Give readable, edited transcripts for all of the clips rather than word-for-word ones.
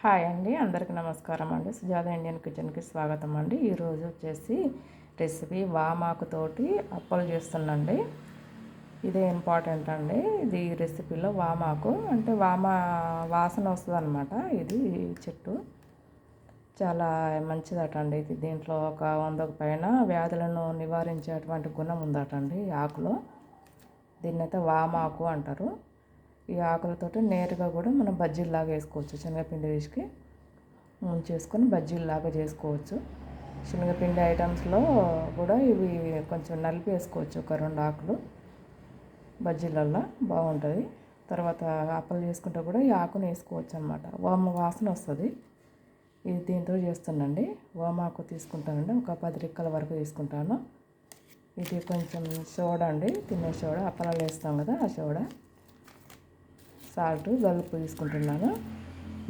Hi అండి, అందరికీ నమస్కారం అండి. సుజాత ఇండియన్ కిచెన్కి స్వాగతం అండి. ఈరోజు వచ్చేసి రెసిపీ వామాకుతోటి అప్పలు చేస్తుందండి. ఇదే ఇంపార్టెంట్ అండి. ఇది రెసిపీలో వామాకు అంటే వాసన వస్తుంది అనమాట. ఇది చెట్టు చాలా మంచిదట అండి. ఇది దీంట్లో ఒక 100కు పైన వ్యాధులను నివారించేటువంటి గుణం ఉందట అండి ఈ ఆకులో. దీన్నైతే వామాకు అంటారు. ఈ ఆకులతోటి నేరుగా కూడా మనం బజ్జీల్లాగా వేసుకోవచ్చు. శనగపిండి వేసుకి చేసుకొని బజ్జీల్లాగా చేసుకోవచ్చు. శనగపిండి ఐటమ్స్లో కూడా ఇవి కొంచెం నలిపి వేసుకోవచ్చు. ఒక 2 ఆకులు బజ్జీలల్లో బాగుంటుంది. తర్వాత అప్పలు చేసుకుంటే కూడా ఈ ఆకుని వేసుకోవచ్చు అనమాట. వాసన వస్తుంది. ఇది దీంతో చేస్తానండి. వామాకు తీసుకుంటానండి. ఒక 10 రిక్కల వరకు తీసుకుంటాను. ఇది కొంచెం సోడా అండి, తినే సోడా, అప్పలాలు వేస్తాం కదా ఆ సోడా, సాల్ట్, గల్లుప్పు తీసుకుంటున్నాను.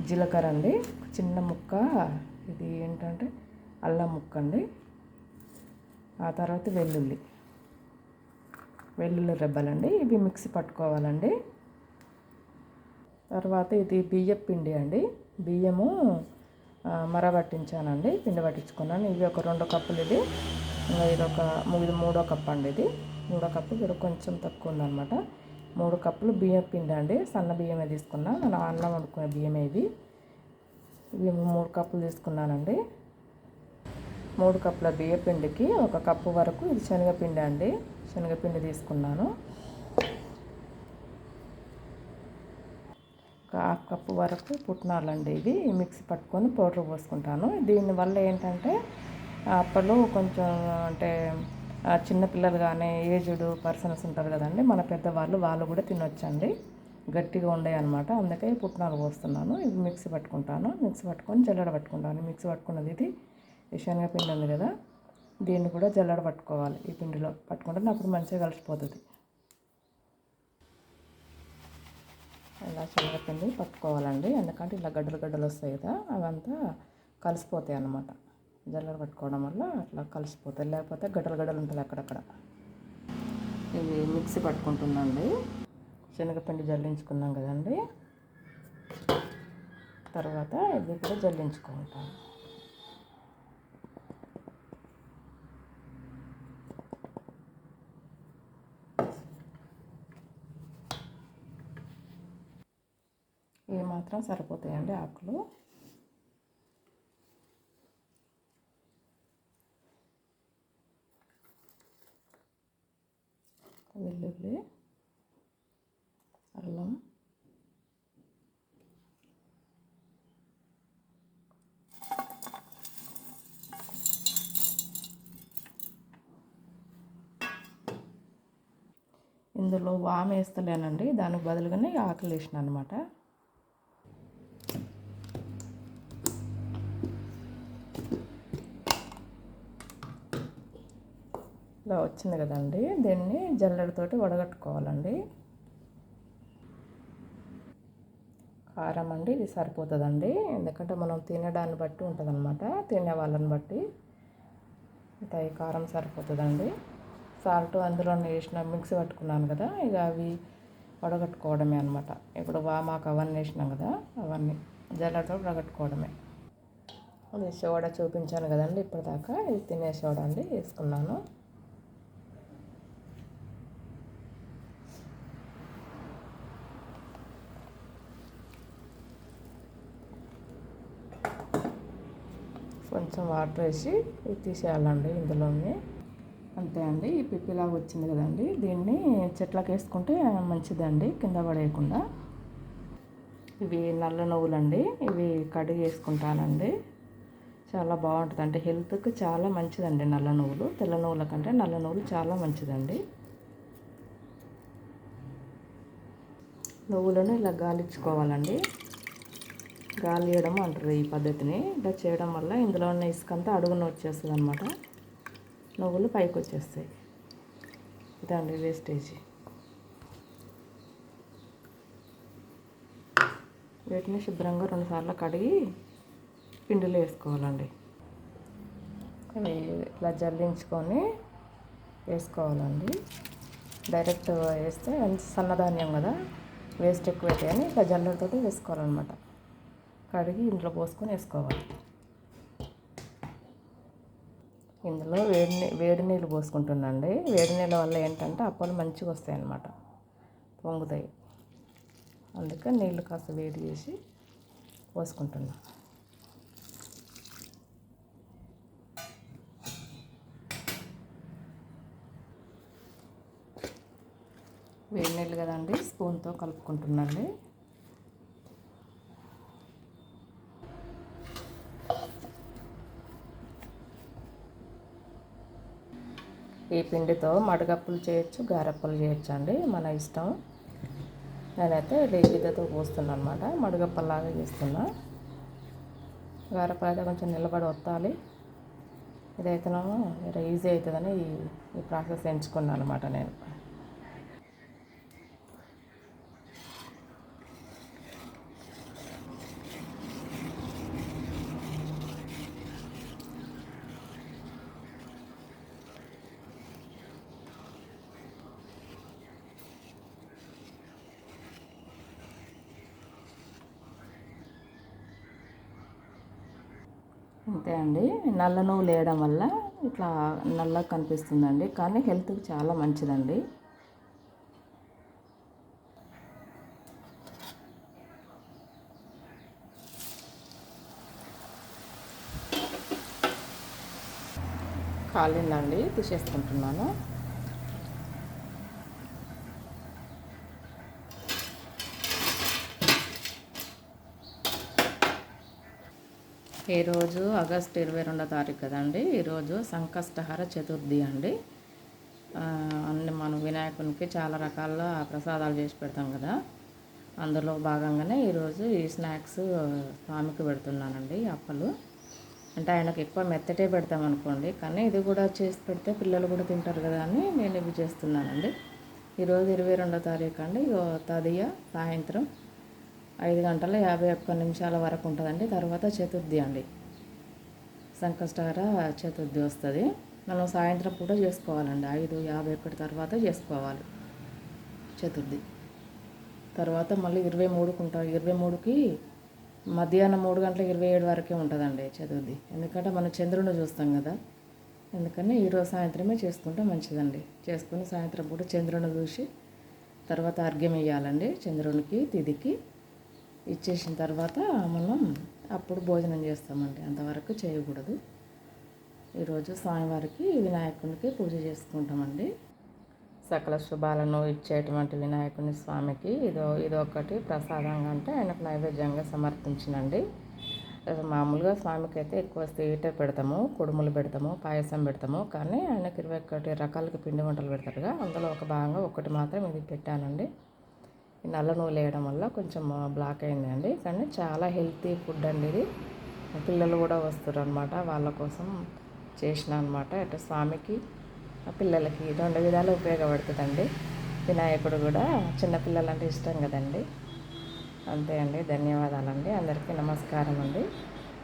జీలకర్ర అండి, చిన్న ముక్క, ఇది ఏంటంటే అల్లం ముక్క అండి. ఆ తర్వాత వెల్లుల్లి రెబ్బలండి. ఇవి మిక్సీ పట్టుకోవాలండి. తర్వాత ఇది బియ్యం పిండి అండి. బియ్యము మరగట్టించానండి, పిండి పట్టించుకున్నాను. ఇవి ఒక 2 కప్పులు. ఇది మూడో కప్పు అండి. ఇది 3 కప్పు, ఇక్కడ కొంచెం తక్కువ ఉందన్నమాట. 3 కప్పులు బియ్యం పిండి అండి. సన్న బియ్యమే తీసుకున్నా, మనం అన్నం వండుకునే బియ్యమే ఇవి 3 కప్పులు తీసుకున్నానండి. 3 కప్పుల బియ్యం పిండికి 1 కప్పు వరకు ఇది శనగపిండి అండి. శనగపిండి తీసుకున్నాను. ఒక 1/2 కప్పు వరకు పుట్నాలండి. ఇవి మిక్సీ పట్టుకొని పౌడర్ పోసుకుంటాను. దీనివల్ల ఏంటంటే అప్పలు కొంచెం అంటే చిన్నపిల్లలు కానీ ఏజ్డ్ పర్సన్స్ ఉంటారు కదండి, మన పెద్దవాళ్ళు, వాళ్ళు కూడా తినొచ్చండి. గట్టిగా ఉండేవి అనమాట. అందుకే పుట్నాలు పోస్తున్నాను. ఇవి మిక్సీ పట్టుకుంటాను. మిక్సీ పట్టుకొని జల్లెడ పట్టుకుంటాను. మిక్సీ పట్టుకున్నది ఇది శనగపిండి ఉంది కదా, దీన్ని కూడా జల్లెడ పట్టుకోవాలి. ఈ పిండిలో పట్టుకుంటే అప్పుడు మంచిగా కలిసిపోతుంది. ఇలా శనగపిండి పట్టుకోవాలండి. ఎందుకంటే ఇలా గడ్డలు వస్తాయి కదా, అవంతా కలిసిపోతాయి అన్నమాట. జల్లెడ పట్టుకోవడం వల్ల అట్లా కలిసిపోతాయి, లేకపోతే గడ్డలు ఉంటుంది అక్కడక్కడ. ఇవి మిక్సీ పట్టుకుంటుందండి. శనగపిండి జల్లించుకున్నాం కదండి, తర్వాత ఇది కూడా జల్లించుకుంటాం. ఇవి మాత్రం సరిపోతాయండి ఆకులు. వెల్లుల్లి, అల్లం, ఇందులో వాము వేస్తలేనండి, దానికి బదులుగానే ఆకులు వేసిన అనమాట. ఇలా వచ్చింది కదండి, దీన్ని జల్లెడతోటి వడగట్టుకోవాలండి. కారం అండి ఇది సరిపోతుందండి, ఎందుకంటే మనం తినడాన్ని బట్టి ఉంటుంది అనమాట, తినే వాళ్ళని బట్టి. ఈ కారం సరిపోతుందండి. సాల్ట్ అందులో వేసిన మిక్సీ పట్టుకున్నాను కదా, ఇక అవి వడగట్టుకోవడమే అనమాట. ఇప్పుడు వామాకు అవన్నీ వేసినాం కదా, అవన్నీ జల్లెడతో వడగట్టుకోవడమే. అది సోడా చూపించాను కదండి ఇప్పటిదాకా, ఇది తినే సోడా అండి, వేసుకున్నాను. కొంచెం వాటర్ వేసి ఇది తీసేయాలండి ఇందులోని. అంతే అండి. ఈ పిప్పిలాగా వచ్చింది కదండి, దీన్ని చెట్లకు వేసుకుంటే మంచిదండి, కింద పడేయకుండా. ఇవి నల్ల నువ్వులండి, ఇవి కడిగి వేసుకుంటానండి. చాలా బాగుంటుంది, అంటే హెల్త్కి చాలా మంచిదండి నల్ల నువ్వులు. తెల్ల నువ్వుల కంటే నల్ల నువ్వులు చాలా మంచిదండి. నువ్వులను ఇలా గాలించుకోవాలండి. గాలి వేయడం అంటారు ఈ పద్ధతిని. ఇలా చేయడం వల్ల ఇందులో ఉన్న ఇసుకంతా అడుగున వచ్చేస్తుంది అనమాట, నువ్వులు పైకి వచ్చేస్తాయి. ఇదండి వేస్టేజీ. వీటిని శుభ్రంగా 2 సార్లు కడిగి పిండిలో వేసుకోవాలండి. ఇట్లా జల్లించుకొని వేసుకోవాలండి. డైరెక్ట్ వేస్తే సన్నధాన్యం కదా, వేస్ట్ ఎక్కువ అవుతాయని ఇట్లా జల్లెడతో వేసుకోవాలన్నమాట. కడిగి ఇందులో పోసుకొని వేసుకోవాలి. ఇందులో వేడి నీళ్ళు పోసుకుంటున్నాండి. వేడి నీళ్ళ వల్ల ఏంటంటే అప్పాలు మంచిగా వస్తాయి అన్నమాట, పొంగుతాయి. అందుకని నీళ్ళు కాస్త వేడి చేసి పోసుకుంటున్నాను. వేడి నీళ్ళు కదండి, స్పూన్తో కలుపుకుంటున్నాండి. ఈ పిండితో మడగప్పులు చేయొచ్చు, గారెప్పలు చేయొచ్చు అండి, మన ఇష్టం. నేనైతే గిద్దతో పోస్తున్నాను అనమాట, మడగప్పలాగా చేస్తున్నా. గారెప్పలు అయితే కొంచెం నిలబడి వత్తాలి. ఇదైతేనేమో ఈజీ అవుతుందని ఈ ప్రాసెస్ ఎంచుకున్నాను అనమాట నేను. అంతే అండి, నల్ల నువ్వులు వేయడం వల్ల ఇట్లా నల్లగా కనిపిస్తుందండి, కానీ హెల్త్కి చాలా మంచిదండి. కాలిందండి, తీసేసుకుంటున్నాను. ఈరోజు ఆగస్టు 22వ తారీఖు కదండి. ఈరోజు సంకష్టహర చతుర్థి అండి. అన్ని మనం వినాయకునికి చాలా రకాల ప్రసాదాలు చేసి పెడతాం కదా, అందులో భాగంగానే ఈరోజు ఈ స్నాక్స్ స్వామికి పెడుతున్నానండి. అప్పలు అంటే ఆయనకు ఎక్కువ మెత్తటే పెడతాం అనుకోండి, కానీ ఇది కూడా చేసి పెడితే పిల్లలు కూడా తింటారు కదా అని నేను ఇవి చేస్తున్నానండి. ఈరోజు 22వ తారీఖు అండి. తదియ సాయంత్రం 5:51 వరకు ఉంటుందండి. తర్వాత చతుర్థి అండి, సంకష్టహర చతుర్థి వస్తుంది. మనం సాయంత్రం పూట చేసుకోవాలండి, 5:51 తర్వాత చేసుకోవాలి చతుర్థి. తర్వాత మళ్ళీ 23కి ఉంటుంది. 23కి మధ్యాహ్నం 3:27 వరకే ఉంటుందండి చతుర్థి. ఎందుకంటే మనం చంద్రుని చూస్తాం కదా, అందుకని ఈరోజు సాయంత్రమే చేసుకుంటే మంచిదండి. చేసుకుని సాయంత్రం పూట చంద్రుని చూసి తర్వాత అర్ఘ్యం ఇవ్వాలండి. చంద్రునికి తిథికి ఇచ్చేసిన తర్వాత మనం అప్పుడు భోజనం చేస్తామండి, అంతవరకు చేయకూడదు. ఈరోజు స్వామివారికి వినాయకునికి పూజ చేసుకుంటామండి. సకల శుభాలను ఇచ్చేటువంటి వినాయకుని స్వామికి ఇదొకటి ప్రసాదంగా అంటే ఆయనకు నైవేద్యంగా సమర్పించినండి. మామూలుగా స్వామికి అయితే ఎక్కువ స్వీటే పెడతాము, కుడుములు పెడతాము, పాయసం పెడతాము, కానీ ఆయనకి 21 రకాలకి పిండి వంటలు పెడతారుగా, అందులో ఒక భాగంగా ఒకటి మాత్రం ఇది పెట్టానండి. ఈ నల్ల నువ్వులు వేయడం వల్ల కొంచెం బ్లాక్ అయిందండి, కానీ చాలా హెల్తీ ఫుడ్ అండి ఇది. పిల్లలు కూడా వస్తారు అనమాట, వాళ్ళ కోసం చేసిన అనమాట. అటు స్వామికి పిల్లలకి 2 విధాలు ఉపయోగపడుతుందండి. వినాయకుడు కూడా చిన్నపిల్లలంటే ఇష్టం కదండి. అంతే అండి, ధన్యవాదాలండి, అందరికీ నమస్కారం అండి.